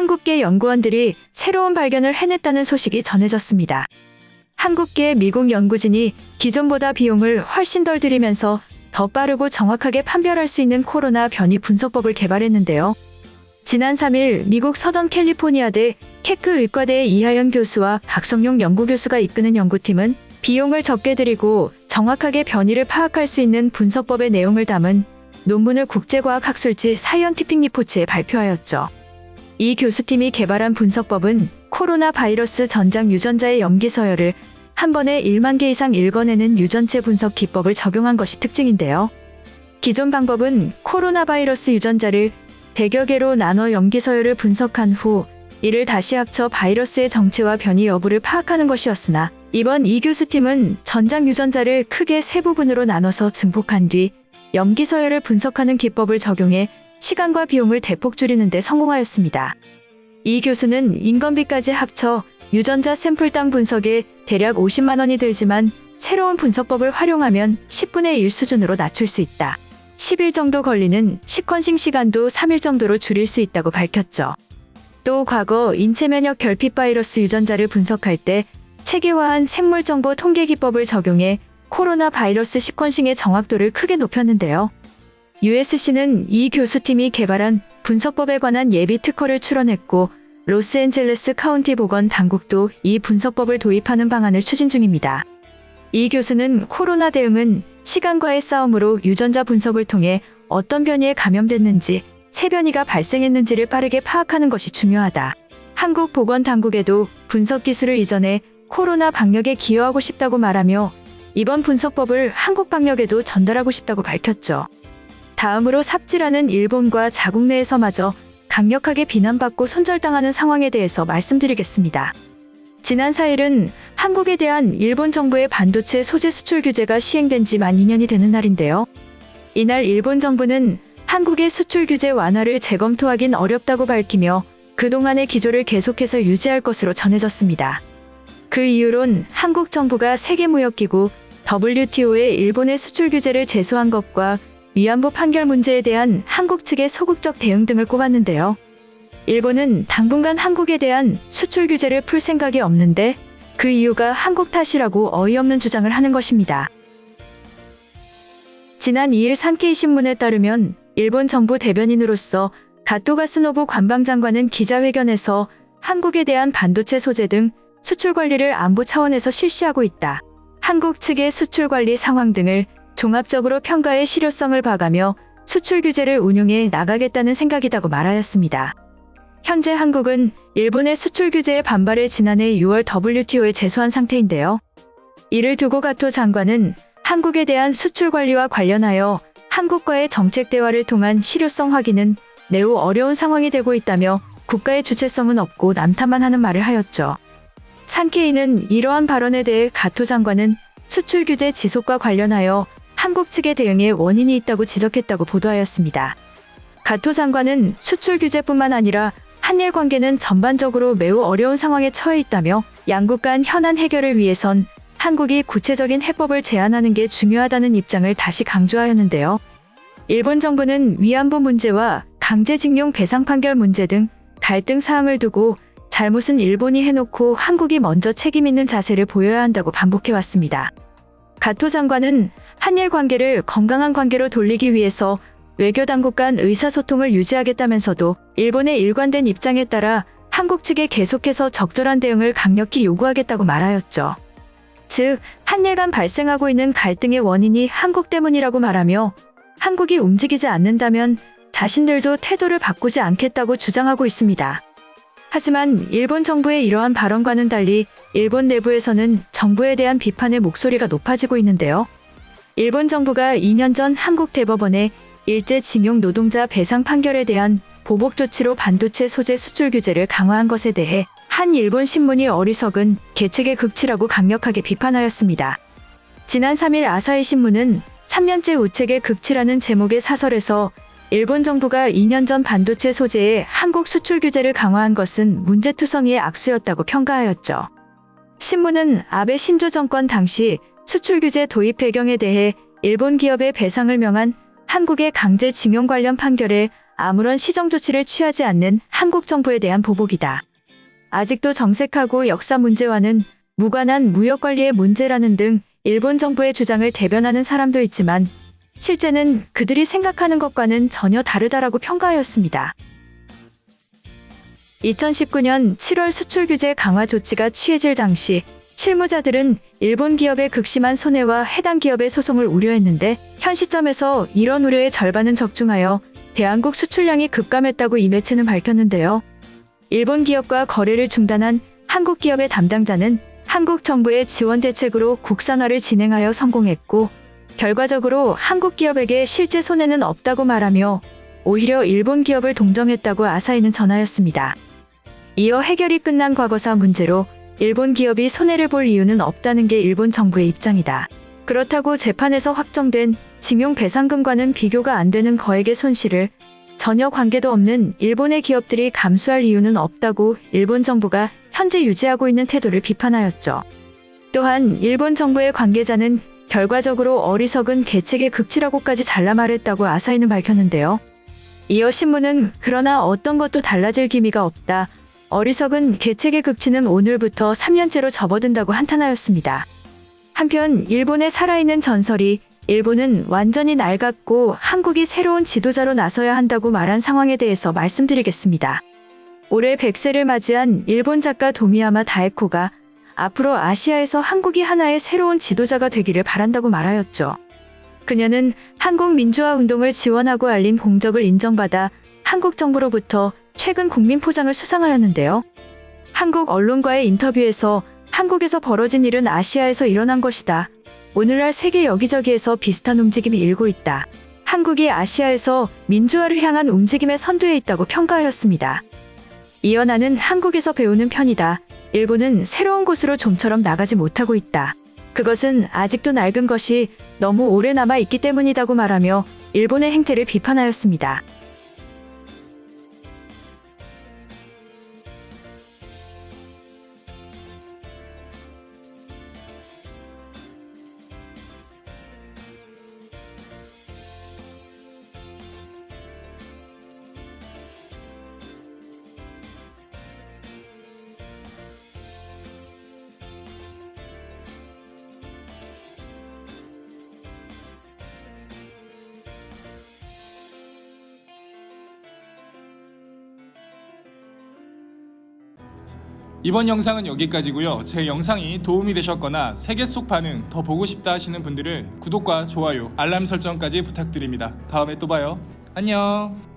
한국계 연구원들이 새로운 발견을 해냈다는 소식이 전해졌습니다. 한국계 미국 연구진이 기존보다 비용을 훨씬 덜 들이면서 더 빠르고 정확하게 판별할 수 있는 코로나 변이 분석법을 개발했는데요. 지난 3일 미국 서던 캘리포니아대 케크 의과대의 이하연 교수와 박성용 연구교수가 이끄는 연구팀은 비용을 적게 들이고 정확하게 변이를 파악할 수 있는 분석법의 내용을 담은 논문을 국제과학학술지 사이언티픽 리포츠에 발표하였죠. 이 교수팀이 개발한 분석법은 코로나 바이러스 전장 유전자의 염기 서열을 한 번에 1만 개 이상 읽어내는 유전체 분석 기법을 적용한 것이 특징인데요. 기존 방법은 코로나 바이러스 유전자를 100여 개로 나눠 염기 서열을 분석한 후 이를 다시 합쳐 바이러스의 정체와 변이 여부를 파악하는 것이었으나 이번 이 교수팀은 전장 유전자를 크게 세 부분으로 나눠서 증폭한 뒤 염기 서열을 분석하는 기법을 적용해 시간과 비용을 대폭 줄이는 데 성공하였습니다. 이 교수는 인건비까지 합쳐 유전자 샘플당 분석에 대략 50만 원이 들지만 새로운 분석법을 활용하면 10분의 1 수준으로 낮출 수 있다. 10일 정도 걸리는 시퀀싱 시간도 3일 정도로 줄일 수 있다고 밝혔죠. 또 과거 인체 면역 결핍 바이러스 유전자를 분석할 때 체계화한 생물 정보 통계 기법을 적용해 코로나 바이러스 시퀀싱의 정확도를 크게 높였는데요. USC는 이 교수팀이 개발한 분석법에 관한 예비 특허를 출원했고 로스앤젤레스 카운티 보건 당국도 이 분석법을 도입하는 방안을 추진 중입니다. 이 교수는 코로나 대응은 시간과의 싸움으로 유전자 분석을 통해 어떤 변이에 감염됐는지, 새 변이가 발생했는지를 빠르게 파악하는 것이 중요하다. 한국 보건당국에도 분석 기술을 이전해 코로나 방역에 기여하고 싶다고 말하며 이번 분석법을 한국 방역에도 전달하고 싶다고 밝혔죠. 다음으로 삽질하는 일본과 자국 내에서마저 강력하게 비난받고 손절당하는 상황에 대해서 말씀드리겠습니다. 지난 4일은 한국에 대한 일본 정부의 반도체 소재 수출 규제가 시행된 지 만 2년이 되는 날인데요. 이날 일본 정부는 한국의 수출 규제 완화를 재검토하긴 어렵다고 밝히며 그동안의 기조를 계속해서 유지할 것으로 전해졌습니다. 그 이유론 한국 정부가 세계무역기구 WTO에 일본의 수출 규제를 제소한 것과 위안부 판결 문제에 대한 한국 측의 소극적 대응 등을 꼽았는데요. 일본은 당분간 한국에 대한 수출 규제를 풀 생각이 없는데 그 이유가 한국 탓이라고 어이없는 주장을 하는 것입니다. 지난 2일 산케이 신문에 따르면 일본 정부 대변인으로서 가토 가스노부 관방장관은 기자회견에서 한국에 대한 반도체 소재 등 수출 관리를 안보 차원에서 실시하고 있다. 한국 측의 수출 관리 상황 등을 종합적으로 평가해 실효성을 봐가며 수출 규제를 운용해 나가겠다는 생각이라고 말하였습니다. 현재 한국은 일본의 수출 규제에 반발해 지난해 6월 WTO에 제소한 상태인데요. 이를 두고 가토 장관은 한국에 대한 수출 관리와 관련하여 한국과의 정책 대화를 통한 실효성 확인은 매우 어려운 상황이 되고 있다며 국가의 주체성은 없고 남탓만 하는 말을 하였죠. 산케이는 이러한 발언에 대해 가토 장관은 수출 규제 지속과 관련하여 한국 측의 대응에 원인이 있다고 지적했다고 보도하였습니다. 가토 장관은 수출 규제뿐만 아니라 한일 관계는 전반적으로 매우 어려운 상황에 처해 있다며 양국 간 현안 해결을 위해선 한국이 구체적인 해법을 제안하는 게 중요하다는 입장을 다시 강조하였는데요. 일본 정부는 위안부 문제와 강제징용 배상 판결 문제 등 갈등 사항을 두고 잘못은 일본이 해놓고 한국이 먼저 책임 있는 자세를 보여야 한다고 반복해왔습니다. 가토 장관은 한일 관계를 건강한 관계로 돌리기 위해서 외교당국 간 의사소통을 유지하겠다면서도 일본의 일관된 입장에 따라 한국 측에 계속해서 적절한 대응을 강력히 요구하겠다고 말하였죠. 즉, 한일 간 발생하고 있는 갈등의 원인이 한국 때문이라고 말하며 한국이 움직이지 않는다면 자신들도 태도를 바꾸지 않겠다고 주장하고 있습니다. 하지만 일본 정부의 이러한 발언과는 달리 일본 내부에서는 정부에 대한 비판의 목소리가 높아지고 있는데요. 일본 정부가 2년 전 한국 대법원에 일제징용 노동자 배상 판결에 대한 보복 조치로 반도체 소재 수출 규제를 강화한 것에 대해 한 일본 신문이 어리석은 계책의 극치라고 강력하게 비판하였습니다. 지난 3일 아사히 신문은 3년째 우책의 극치라는 제목의 사설에서 일본 정부가 2년 전 반도체 소재의 한국 수출 규제를 강화한 것은 문제투성이의 악수였다고 평가하였죠. 신문은 아베 신조 정권 당시 수출 규제 도입 배경에 대해 일본 기업의 배상을 명한 한국의 강제징용 관련 판결에 아무런 시정 조치를 취하지 않는 한국 정부에 대한 보복이다. 아직도 정색하고 역사 문제와는 무관한 무역 관리의 문제라는 등 일본 정부의 주장을 대변하는 사람도 있지만 실제는 그들이 생각하는 것과는 전혀 다르다라고 평가하였습니다. 2019년 7월 수출 규제 강화 조치가 취해질 당시 실무자들은 일본 기업의 극심한 손해와 해당 기업의 소송을 우려했는데 현 시점에서 이런 우려의 절반은 적중하여 대한국 수출량이 급감했다고 이 매체는 밝혔는데요. 일본 기업과 거래를 중단한 한국 기업의 담당자는 한국 정부의 지원 대책으로 국산화를 진행하여 성공했고 결과적으로 한국 기업에게 실제 손해는 없다고 말하며 오히려 일본 기업을 동정했다고 아사히는 전하였습니다. 이어 해결이 끝난 과거사 문제로 일본 기업이 손해를 볼 이유는 없다는 게 일본 정부의 입장이다. 그렇다고 재판에서 확정된 징용 배상금과는 비교가 안 되는 거액의 손실을 전혀 관계도 없는 일본의 기업들이 감수할 이유는 없다고 일본 정부가 현재 유지하고 있는 태도를 비판하였죠. 또한 일본 정부의 관계자는 결과적으로 어리석은 계책의 극치라고까지 잘라 말했다고 아사히는 밝혔는데요. 이어 신문은 그러나 어떤 것도 달라질 기미가 없다. 어리석은 계책의 극치는 오늘부터 3년째로 접어든다고 한탄하였습니다. 한편 일본의 살아있는 전설이 일본은 완전히 낡았고 한국이 새로운 지도자로 나서야 한다고 말한 상황에 대해서 말씀드리겠습니다. 올해 100세를 맞이한 일본 작가 도미야마 다에코가 앞으로 아시아에서 한국이 하나의 새로운 지도자가 되기를 바란다고 말하였죠. 그녀는 한국 민주화 운동을 지원하고 알린 공적을 인정받아 한국 정부로부터 최근 국민포장을 수상하였는데요. 한국 언론과의 인터뷰에서 한국에서 벌어진 일은 아시아에서 일어난 것이다. 오늘날 세계 여기저기에서 비슷한 움직임이 일고 있다. 한국이 아시아에서 민주화를 향한 움직임의 선두에 있다고 평가하였습니다. 이어 나는 한국에서 배우는 편이다. 일본은 새로운 곳으로 좀처럼 나가지 못하고 있다. 그것은 아직도 낡은 것이 너무 오래 남아 있기 때문이라고 말하며 일본의 행태를 비판하였습니다. 이번 영상은 여기까지고요. 제 영상이 도움이 되셨거나 세계 속 반응 더 보고 싶다 하시는 분들은 구독과 좋아요, 알람 설정까지 부탁드립니다. 다음에 또 봐요. 안녕.